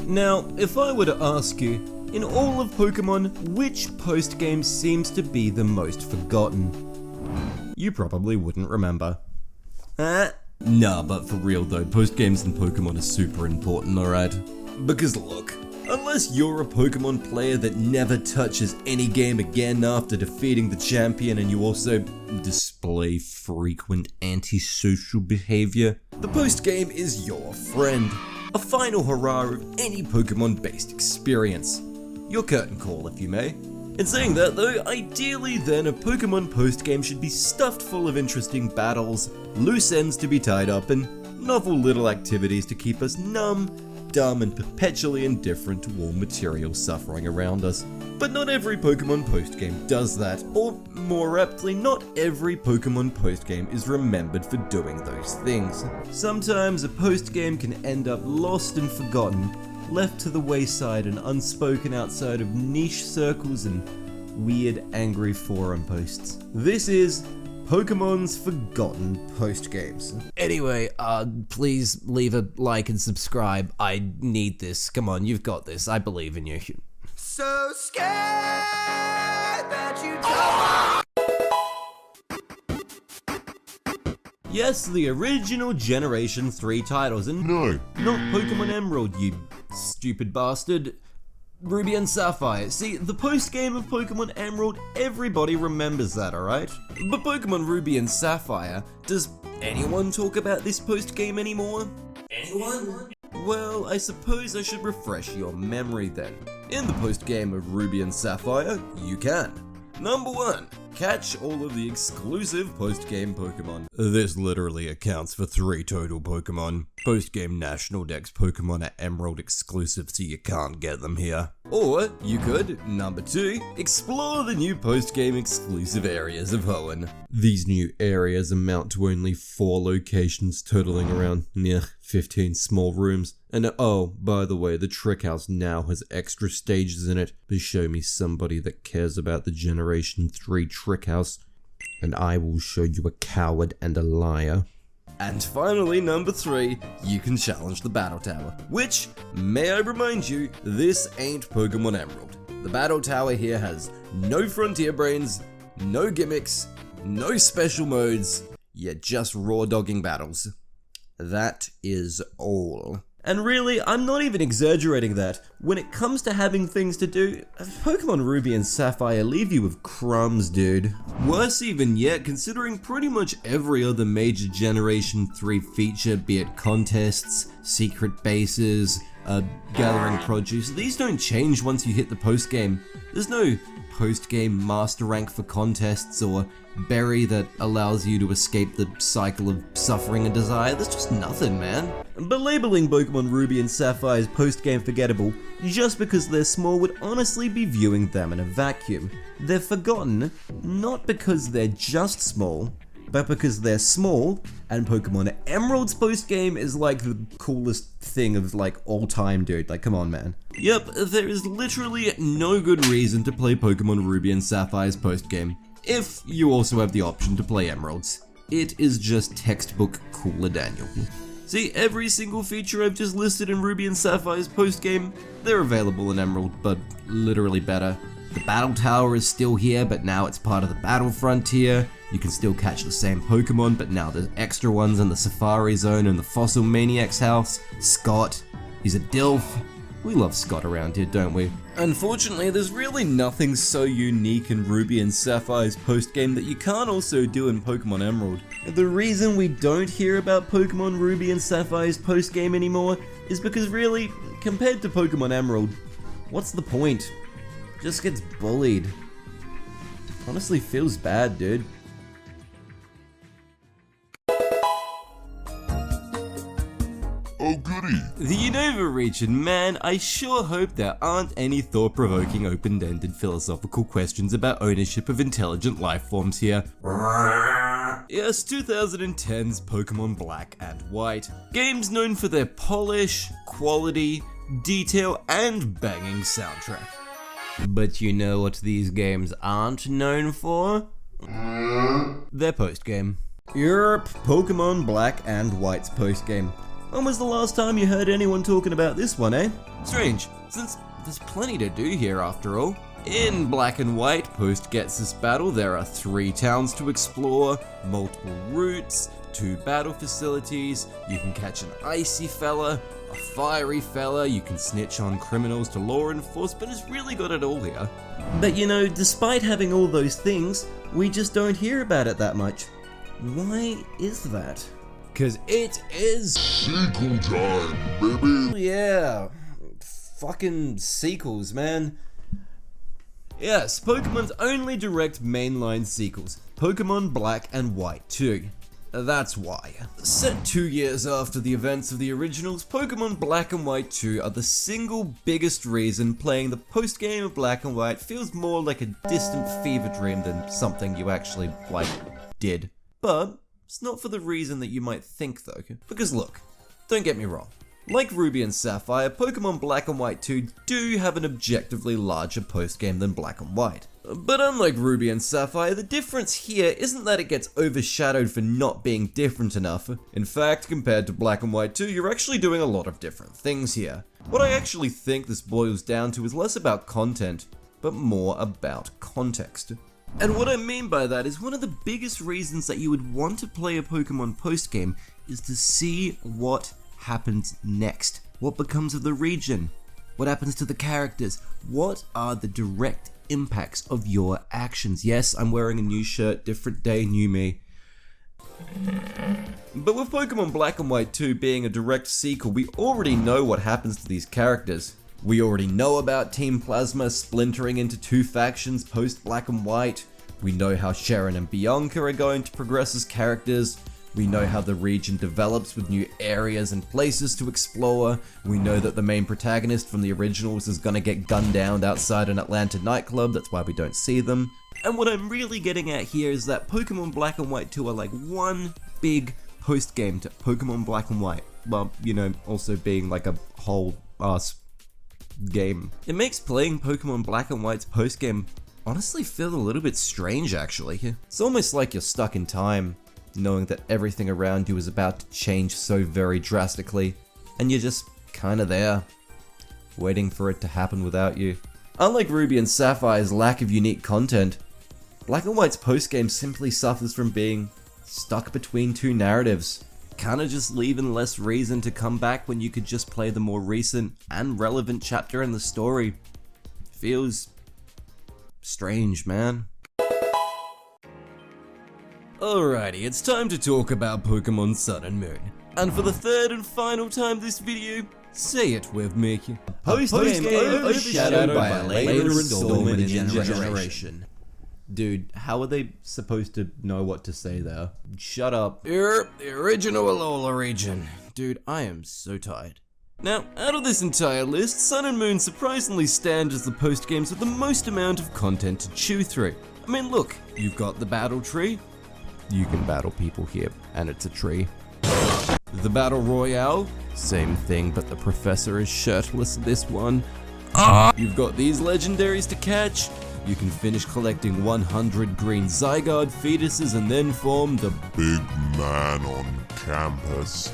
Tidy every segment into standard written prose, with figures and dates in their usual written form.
Now, if I were to ask you, in all of Pokemon, which post-game seems to be the most forgotten? You probably wouldn't remember. Nah, but for real though, post-games in Pokemon are super important, alright? Because look, unless you're a Pokemon player that never touches any game again after defeating the champion and you also display frequent antisocial behavior, the post-game is your friend. A final hurrah of any Pokemon-based experience. Your curtain call, if you may. In saying that though, ideally then a Pokemon post-game should be stuffed full of interesting battles, loose ends to be tied up, and novel little activities to keep us numb, dumb, and perpetually indifferent to all material suffering around us. But not every Pokemon post-game does that, or more aptly, not every Pokemon post-game is remembered for doing those things. Sometimes a post-game can end up lost and forgotten, left to the wayside and unspoken outside of niche circles and weird angry forum posts. This is Pokemon's Forgotten Post-Games. Anyway, please leave a like and subscribe. I need this. Come on, you've got this. I believe in you. So scared that you don't. Yes, the original Generation 3 titles, and no, not Pokemon Emerald, you stupid bastard. Ruby and Sapphire. See, the post-game of Pokemon Emerald, everybody remembers that, alright? But Pokemon Ruby and Sapphire, does anyone talk about this post-game anymore? Anyone? Well, I suppose I should refresh your memory then. In the post-game of Ruby and Sapphire, you can. Number 1. Catch all of the exclusive post-game Pokemon. This literally accounts for 3 total Pokemon. Post-game National Dex Pokemon are Emerald exclusive, so you can't get them here. Or you could, number 2, explore the new post-game exclusive areas of Hoenn. These new areas amount to only 4 locations, totaling around 15 small rooms. And oh, by the way, the Trick House now has extra stages in it. But show me somebody that cares about the Generation 3 Trick House, and I will show you a coward and a liar. And finally, number 3, you can challenge the Battle Tower, which, may I remind you, this ain't Pokemon Emerald. The Battle Tower here has no frontier brains, no gimmicks, no special modes, yet just raw dogging battles. That is all. And really, I'm not even exaggerating that. When it comes to having things to do, Pokemon Ruby and Sapphire leave you with crumbs, dude. Worse even yet, considering pretty much every other major Generation 3 feature, be it contests, secret bases, gathering produce, these don't change once you hit the post-game. There's no post-game master rank for contests or berry that allows you to escape the cycle of suffering and desire. There's just nothing, man. But labeling Pokemon Ruby and Sapphire's post-game forgettable just because they're small would honestly be viewing them in a vacuum. They're forgotten, not because they're just small, but because they're small, and Pokemon Emerald's post-game is like the coolest thing of like all time, dude. Like, come on, man. Yep, there is literally no good reason to play Pokemon Ruby and Sapphire's post-game, if you also have the option to play Emeralds. It is just textbook Cooler Daniel. See, every single feature I've just listed in Ruby and Sapphire's post-game, they're available in Emerald, but literally better. The Battle Tower is still here, but now it's part of the Battle Frontier. You can still catch the same Pokemon, but now there's extra ones in the Safari Zone and the Fossil Maniac's house. Scott, he's a Dilf. We love Scott around here, don't we? Unfortunately, there's really nothing so unique in Ruby and Sapphire's post-game that you can't also do in Pokemon Emerald. The reason we don't hear about Pokemon Ruby and Sapphire's post-game anymore is because really, compared to Pokemon Emerald, what's the point? Just gets bullied. Honestly feels bad, dude. Oh goody! The Unova region, man, I sure hope there aren't any thought-provoking open-ended philosophical questions about ownership of intelligent life forms here. Yes, 2010's Pokemon Black and White. Games known for their polish, quality, detail, and banging soundtrack. But you know what these games aren't known for? Their post-game. Europe, Pokemon Black and White's post-game. When was the last time you heard anyone talking about this one, eh? Strange, since there's plenty to do here after all. In Black and White, post Getsus battle, there are 3 towns to explore, multiple routes, 2 battle facilities, you can catch an icy fella, a fiery fella, you can snitch on criminals to law enforcement. It's really got it all here. But you know, despite having all those things, we just don't hear about it that much. Why is that? Cause it is Sequel time, baby. yeah, fucking sequels, man. Yes, Pokemon's only direct mainline sequels, Pokemon Black and White 2. That's why. Set 2 years after the events of the originals, Pokemon Black and White 2 are the single biggest reason playing the post-game of Black and White feels more like a distant fever dream than something you actually, did. But it's not for the reason that you might think though. Because look, don't get me wrong. Like Ruby and Sapphire, Pokemon Black and White 2 do have an objectively larger post-game than Black and White. But unlike Ruby and Sapphire, the difference here isn't that it gets overshadowed for not being different enough. In fact, compared to Black and White 2, you're actually doing a lot of different things here. What I actually think this boils down to is less about content, but more about context. And what I mean by that is one of the biggest reasons that you would want to play a Pokemon post-game is to see what happens next. What becomes of the region? What happens to the characters? What are the direct impacts of your actions? Yes, I'm wearing a new shirt, different day, new me. But with Pokemon Black and White 2 being a direct sequel, we already know what happens to these characters. We already know about Team Plasma splintering into 2 factions post Black and White. We know how Sharon and Bianca are going to progress as characters. We know how the region develops with new areas and places to explore. We know that the main protagonist from the originals is gonna get gunned down outside an Atlanta nightclub, that's why we don't see them. And what I'm really getting at here is that Pokemon Black and White 2 are like one big post-game to Pokemon Black and White. Well, you know, also being like a whole ass game. It makes playing Pokemon Black and White's post-game honestly feel a little bit strange actually. It's almost like you're stuck in time, knowing that everything around you is about to change so very drastically, and you're just kinda there, waiting for it to happen without you. Unlike Ruby and Sapphire's lack of unique content, Black and White's postgame simply suffers from being stuck between 2 narratives, kinda just leaving less reason to come back when you could just play the more recent and relevant chapter in the story. Feels strange, man. Alrighty, it's time to talk about Pokemon Sun and Moon. And for the 3rd and final time this video, say it with me. Post-game overshadowed by a later installment in generation. Dude, how are they supposed to know what to say there? Shut up. The original Alola region. Dude, I am so tired. Now, out of this entire list, Sun and Moon surprisingly stand as the post-games with the most amount of content to chew through. I mean, look, you've got the battle tree. You can battle people here, and it's a tree. The Battle Royale, same thing, but the professor is shirtless this one. You've got these legendaries to catch. You can finish collecting 100 green Zygarde fetuses and then form the Big man on campus.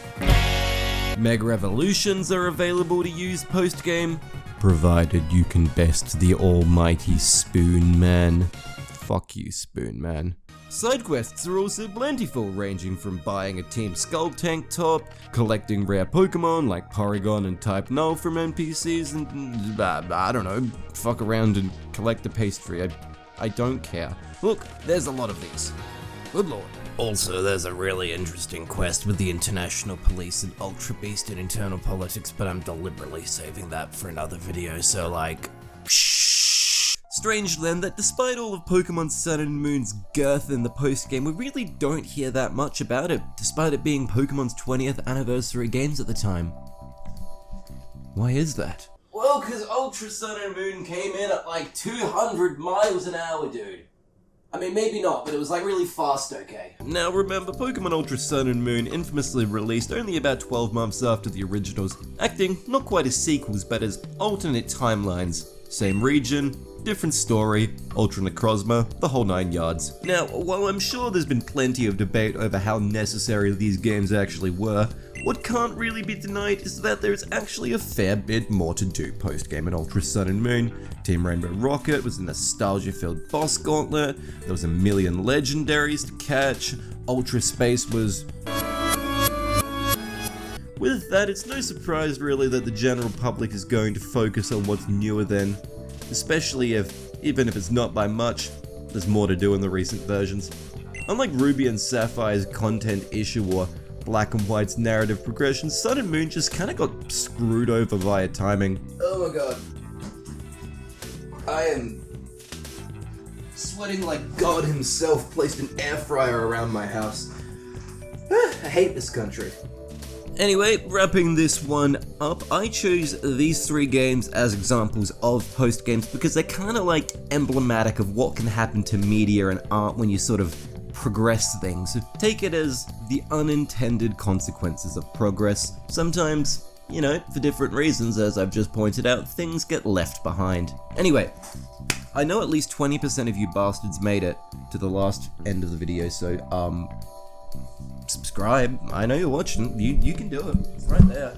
Mega Evolutions are available to use post-game, provided you can best the almighty Spoon Man. Fuck you, Spoon Man. Side quests are also plentiful, ranging from buying a Team Skull tank top, collecting rare Pokemon like Porygon and Type Null from NPCs, and I don't know, fuck around and collect a pastry. I don't care. Look, there's a lot of these. Good lord. Also, there's a really interesting quest with the International Police and Ultra Beast in internal politics, but I'm deliberately saving that for another video, so like, shh. Strange then that despite all of Pokemon Sun and Moon's girth in the post-game, we really don't hear that much about it, despite it being Pokemon's 20th anniversary games at the time. Why is that? Well, cause Ultra Sun and Moon came in at like 200 miles an hour, dude. I mean, maybe not, but it was like really fast, okay? Now remember, Pokemon Ultra Sun and Moon infamously released only about 12 months after the originals, acting not quite as sequels, but as alternate timelines. Same region, different story, Ultra Necrozma, the whole 9 yards. Now, while I'm sure there's been plenty of debate over how necessary these games actually were, what can't really be denied is that there's actually a fair bit more to do post-game in Ultra Sun and Moon. Team Rainbow Rocket was a nostalgia-filled boss gauntlet, there was a million legendaries to catch, Ultra Space was... With that, it's no surprise really that the general public is going to focus on what's newer then, especially if, even if it's not by much, there's more to do in the recent versions. Unlike Ruby and Sapphire's content issue or Black and White's narrative progression, Sun and Moon just kinda got screwed over via timing. Oh my god. I am sweating like God himself placed an air fryer around my house. I hate this country. Anyway, wrapping this one up, I chose these 3 games as examples of post games because they're kind of like emblematic of what can happen to media and art when you sort of progress things. Take it as the unintended consequences of progress. Sometimes, you know, for different reasons, as I've just pointed out, things get left behind. Anyway, I know at least 20% of you bastards made it to the last end of the video, so subscribe. I know you're watching. You can do it. It's right there.